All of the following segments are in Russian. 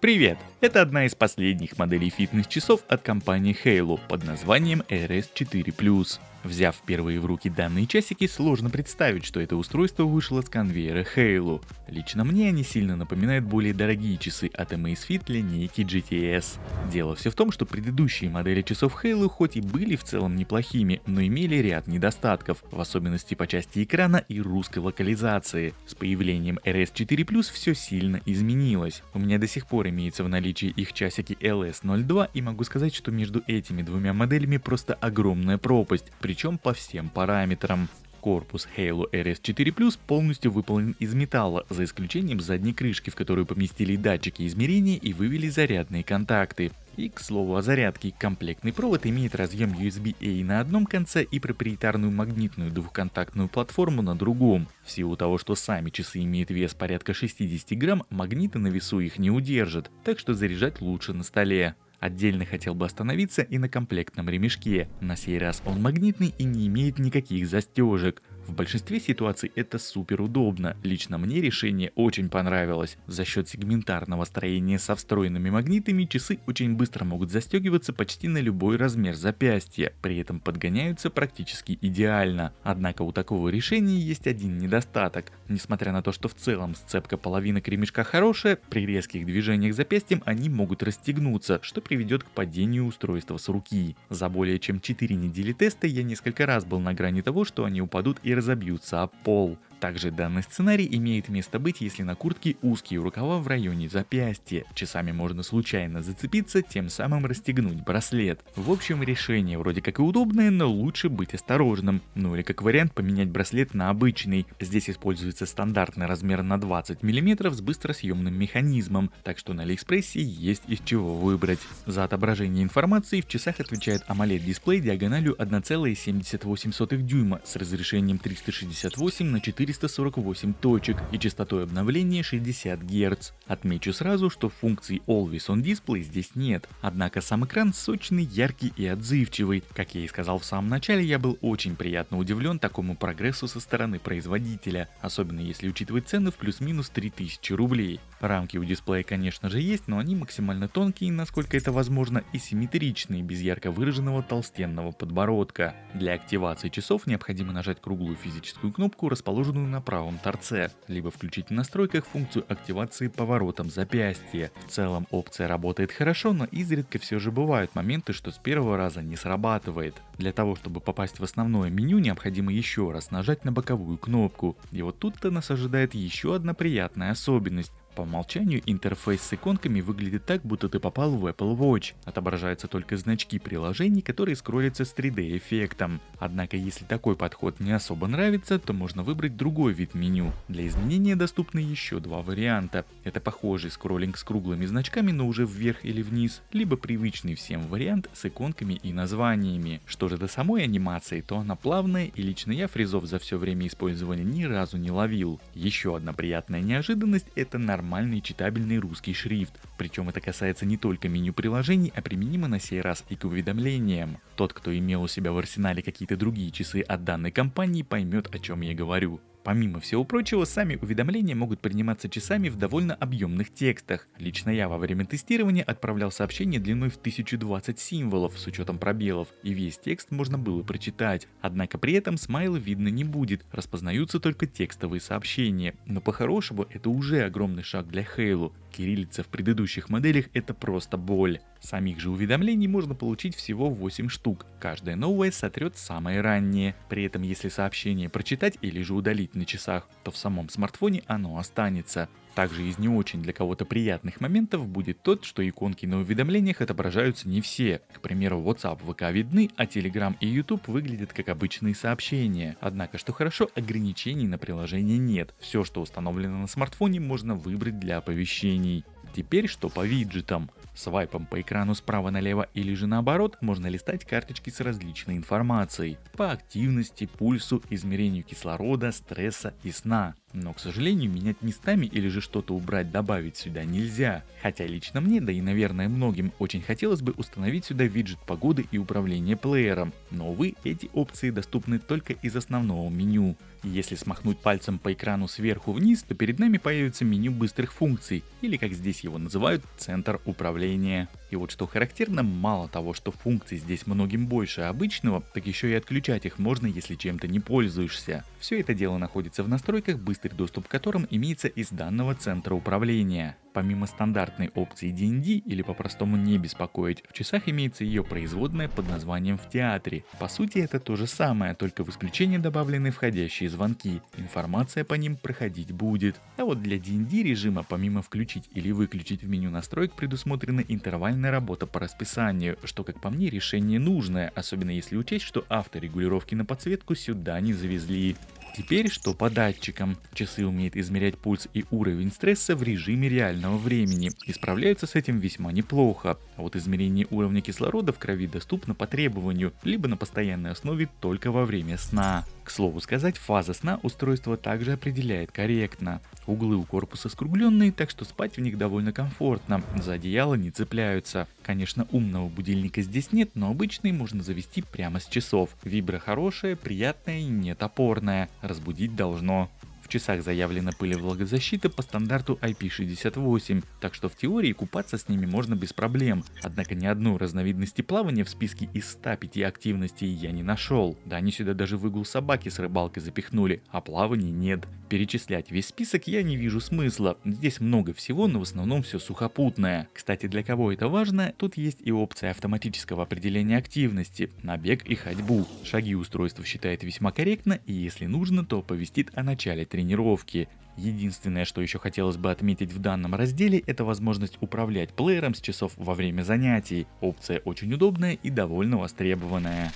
Привет! Это одна из последних моделей фитнес-часов от компании Halo под названием RS4+. Взяв впервые в руки данные часики, сложно представить, что это устройство вышло с конвейера Halo. Лично мне они сильно напоминают более дорогие часы от Amazfit линейки GTS. Дело все в том, что предыдущие модели часов Halo хоть и были в целом неплохими, но имели ряд недостатков, в особенности по части экрана и русской локализации. С появлением RS4+, все сильно изменилось. У меня до сих пор имеется в наличии их часики LS02 и могу сказать, что между этими двумя моделями просто огромная пропасть, причем по всем параметрам. Корпус Halo RS4+, полностью выполнен из металла, за исключением задней крышки, в которую поместили датчики измерения и вывели зарядные контакты. И, к слову о зарядке, комплектный провод имеет разъем USB-A на одном конце и проприетарную магнитную двухконтактную платформу на другом. В силу того, что сами часы имеют вес порядка 60 грамм, магниты на весу их не удержат, так что заряжать лучше на столе. Отдельно хотел бы остановиться и на комплектном ремешке. На сей раз он магнитный и не имеет никаких застежек. В большинстве ситуаций это супер удобно. Лично мне решение очень понравилось. За счет сегментарного строения со встроенными магнитами часы очень быстро могут застегиваться почти на любой размер запястья. При этом подгоняются практически идеально. Однако у такого решения есть один недостаток. Несмотря на то, что в целом сцепка половинок ремешка хорошая, при резких движениях запястьем они могут расстегнуться, что приведет к падению устройства с руки. За более чем 4 недели теста я несколько раз был на грани того, что они упадут и разобьются об пол. Также данный сценарий имеет место быть, если на куртке узкие рукава в районе запястья. Часами можно случайно зацепиться, тем самым расстегнуть браслет. В общем, решение вроде как и удобное, но лучше быть осторожным. Ну или как вариант поменять браслет на обычный. Здесь используется стандартный размер на 20 мм с быстросъемным механизмом, так что на Алиэкспрессе есть из чего выбрать. За отображение информации в часах отвечает AMOLED-дисплей диагональю 1,78 дюйма с разрешением 368 на 448 точек и частотой обновления 60 Гц. Отмечу сразу, что функции Always On Display здесь нет, однако сам экран сочный, яркий и отзывчивый. Как я и сказал в самом начале, я был очень приятно удивлен такому прогрессу со стороны производителя, особенно если учитывать цены в плюс-минус 3000 рублей. Рамки у дисплея, конечно же, есть, но они максимально тонкие, насколько это возможно, и симметричные, без ярко выраженного толстенного подбородка. Для активации часов необходимо нажать круглую физическую кнопку, расположенную на правом торце, либо включить в настройках функцию активации поворотом запястья. В целом опция работает хорошо, но изредка все же бывают моменты, что с первого раза не срабатывает. Для того, чтобы попасть в основное меню, необходимо еще раз нажать на боковую кнопку. И вот тут-то нас ожидает еще одна приятная особенность. По умолчанию интерфейс с иконками выглядит так, будто ты попал в Apple Watch. Отображаются только значки приложений, которые скроллятся с 3D эффектом. Однако, если такой подход не особо нравится, то можно выбрать другой вид меню. Для изменения доступны еще два варианта. Это похожий скроллинг с круглыми значками, но уже вверх или вниз, либо привычный всем вариант с иконками и названиями. Что же до самой анимации, то она плавная, и лично я фризов за все время использования ни разу не ловил. Еще одна приятная неожиданность — это нормальный читабельный русский шрифт. Причем это касается не только меню приложений, а применимо на сей раз и к уведомлениям. Тот, кто имел у себя в арсенале какие-то другие часы от данной компании, поймет, о чем я говорю. Помимо всего прочего, сами уведомления могут приниматься часами в довольно объемных текстах. Лично я во время тестирования отправлял сообщение длиной в 1020 символов с учетом пробелов, и весь текст можно было прочитать. Однако при этом смайла видно не будет, распознаются только текстовые сообщения. Но по-хорошему это уже огромный шаг для Halo. Кириллица в предыдущих моделях — это просто боль. Самих же уведомлений можно получить всего 8 штук. Каждое новое сотрет самое раннее. При этом, если сообщение прочитать или же удалить на часах, то в самом смартфоне оно останется. Также из не очень для кого-то приятных моментов будет тот, что иконки на уведомлениях отображаются не все. К примеру, WhatsApp, ВК видны, а Telegram и YouTube выглядят как обычные сообщения. Однако, что хорошо, ограничений на приложение нет. Все, что установлено на смартфоне, можно выбрать для оповещений. Теперь что по виджетам. Свайпом по экрану справа налево или же наоборот можно листать карточки с различной информацией по активности, пульсу, измерению кислорода, стресса и сна. Но, к сожалению, менять местами или же что-то убрать, добавить сюда нельзя. Хотя лично мне, да и наверное многим, очень хотелось бы установить сюда виджет погоды и управления плеером. Но увы, эти опции доступны только из основного меню. Если смахнуть пальцем по экрану сверху вниз, то перед нами появится меню быстрых функций, или как здесь его называют, центр управления. И вот что характерно, мало того, что функций здесь многим больше обычного, так еще и отключать их можно, если чем-то не пользуешься. Все это дело находится в настройках, быстрый доступ к которым имеется из данного центра управления. Помимо стандартной опции DND, или по-простому не беспокоить, в часах имеется ее производная под названием «в театре». По сути это то же самое, только в исключение добавлены входящие звонки. Информация по ним проходить будет. А вот для DND режима помимо включить или выключить в меню настроек предусмотрена интервальная работа по расписанию, что как по мне решение нужное, особенно если учесть, что авторегулировки на подсветку сюда не завезли. Теперь что по датчикам. Часы умеют измерять пульс и уровень стресса в режиме реального времени и справляются с этим весьма неплохо. А вот измерение уровня кислорода в крови доступно по требованию, либо на постоянной основе только во время сна. К слову сказать, фаза сна устройство также определяет корректно. Углы у корпуса скругленные, так что спать в них довольно комфортно, за одеяло не цепляются. Конечно, умного будильника здесь нет, но обычный можно завести прямо с часов. Вибра хорошая, приятная и не топорная. Разбудить должно. В часах заявлена пылевлагозащита по стандарту IP68, так что в теории купаться с ними можно без проблем. Однако ни одной разновидности плавания в списке из 105 активностей я не нашел. Да они сюда даже выгул собаки с рыбалкой запихнули, а плаваний нет. Перечислять весь список я не вижу смысла. Здесь много всего, но в основном все сухопутное. Кстати, для кого это важно, тут есть и опция автоматического определения активности на бег и ходьбу. Шаги устройство считает весьма корректно, и если нужно, то оповестит о начале тренировки. Единственное, что еще хотелось бы отметить в данном разделе, это возможность управлять плеером с часов во время занятий. Опция очень удобная и довольно востребованная.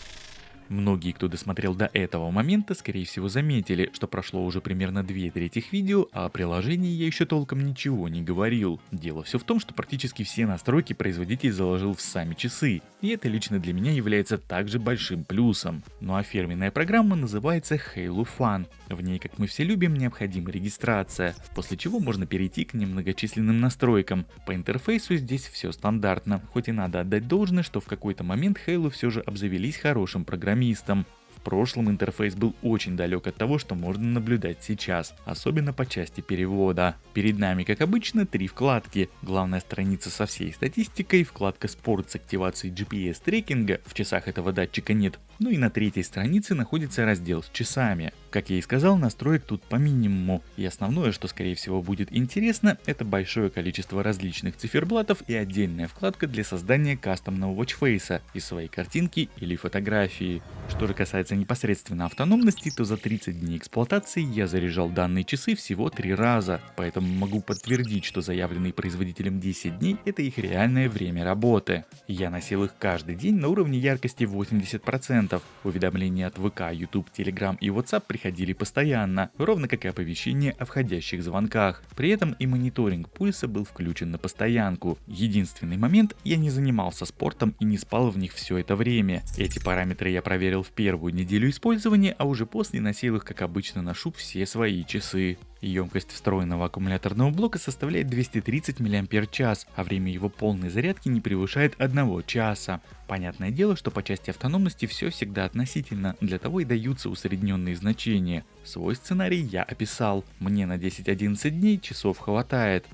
Многие, кто досмотрел до этого момента, скорее всего заметили, что прошло уже примерно 2/3 видео, а о приложении я еще толком ничего не говорил. Дело все в том, что практически все настройки производитель заложил в сами часы, и это лично для меня является также большим плюсом. Ну а фирменная программа называется Halo Fun. В ней, как мы все любим, необходима регистрация, после чего можно перейти к немногочисленным настройкам. По интерфейсу здесь все стандартно, хоть и надо отдать должное, что в какой-то момент Halo все же обзавелись хорошим программистом. В прошлом интерфейс был очень далек от того, что можно наблюдать сейчас, особенно по части перевода. Перед нами, как обычно, 3 вкладки. Главная страница со всей статистикой, вкладка Sport с активацией GPS трекинга, в часах этого датчика нет. Ну и на 3-й странице находится раздел с часами. Как я и сказал, настроек тут по минимуму. И основное, что скорее всего будет интересно, это большое количество различных циферблатов и отдельная вкладка для создания кастомного watchface из своей картинки или фотографии. Что же касается непосредственно автономности, то за 30 дней эксплуатации я заряжал данные часы всего 3 раза, поэтому могу подтвердить, что заявленные производителем 10 дней это их реальное время работы. Я носил их каждый день на уровне яркости 80%. Уведомления от ВК, YouTube, Telegram и WhatsApp приходили постоянно, ровно как и оповещения о входящих звонках. При этом и мониторинг пульса был включен на постоянку. Единственный момент, я не занимался спортом и не спал в них все это время. Эти параметры я проверил в первую неделю использования, а уже после носил их, как обычно ношу все свои часы. Емкость встроенного аккумуляторного блока составляет 230 мАч, а время его полной зарядки не превышает 1 часа. Понятное дело, что по части автономности все всегда относительно, для того и даются усредненные значения. Свой сценарий я описал, мне на 10-11 дней часов хватает.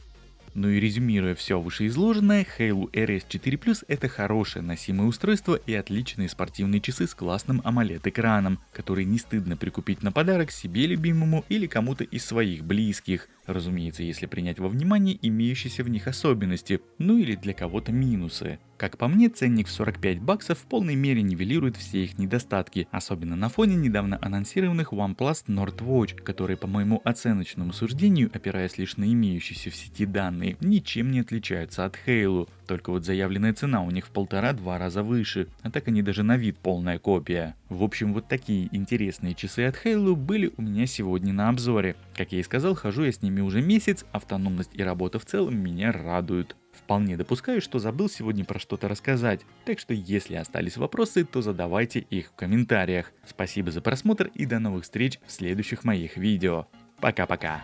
Ну и резюмируя все вышеизложенное, Halo RS4 Plus это хорошее носимое устройство и отличные спортивные часы с классным AMOLED-экраном, которые не стыдно прикупить на подарок себе любимому или кому-то из своих близких. Разумеется, если принять во внимание имеющиеся в них особенности, ну или для кого-то минусы. Как по мне, ценник в $45 в полной мере нивелирует все их недостатки, особенно на фоне недавно анонсированных OnePlus Nord Watch, которые по моему оценочному суждению, опираясь лишь на имеющиеся в сети данные, ничем не отличаются от Halo. Только вот заявленная цена у них в 1,5-2 раза выше, а так они даже на вид полная копия. В общем, вот такие интересные часы от Halo были у меня сегодня на обзоре. Как я и сказал, хожу я с ними уже месяц, автономность и работа в целом меня радуют. Вполне допускаю, что забыл сегодня про что-то рассказать, так что если остались вопросы, то задавайте их в комментариях. Спасибо за просмотр и до новых встреч в следующих моих видео. Пока-пока.